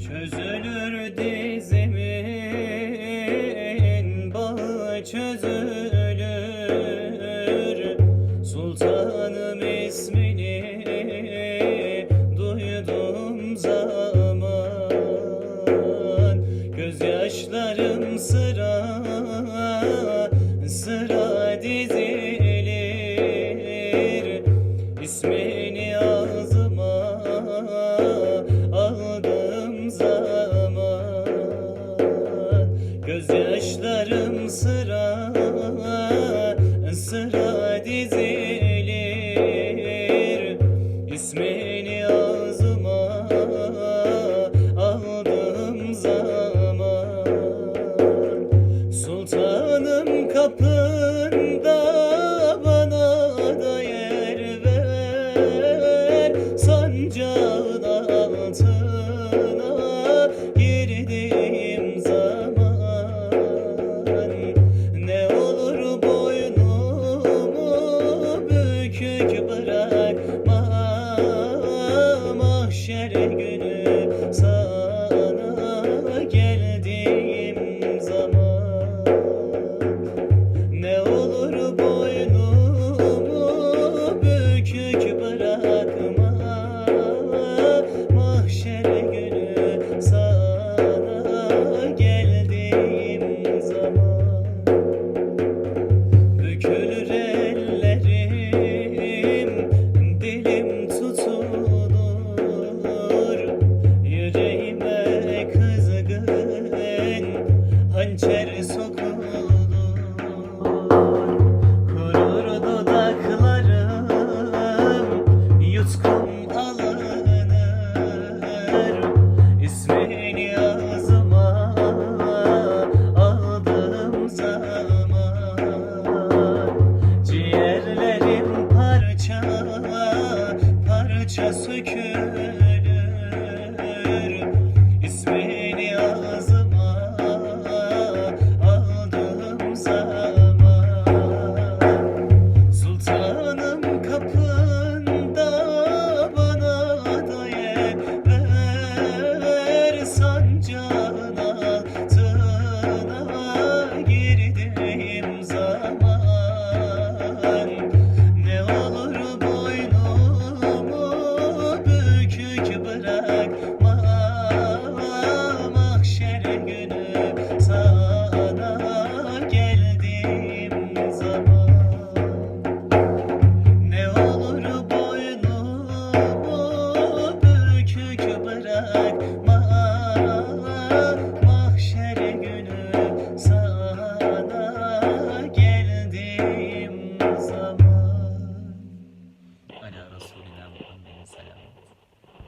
Çözülür dizimin bağı çözülür. Sultanım ismini duyduğum zaman gözyaşlarım sıra sıra dizilir. İsmini ağzıma aldığım zaman gözyaşlarım sıra sıra dizilir. İsmini ağzıma aldığım zaman sultanım kapında bana da yer ver. Sancağın altına girdiğim zaman ne olur boynumu bükük bırakma. Mahşer günü sana geldiğim zaman ne olur boynumu bükük bırakma. Mahşer günü sana geldiğim zaman bükülür ellerim, dilim tutulur. Yüreğime kızgın hançer sokulur. Kurur dudaklarım, yutkum alınır. İsmini ağzıma aldığım zaman ciğerlerim parça parça sökülür. İsmini ağzıma aldığım zaman sultanım kapında bana da yer ver. Sancağın altına girdiğim zaman ne olur boynumu bükük bırakma. Mahşer günü sana geldiğim zaman ne olur boynumu bükük bırakma.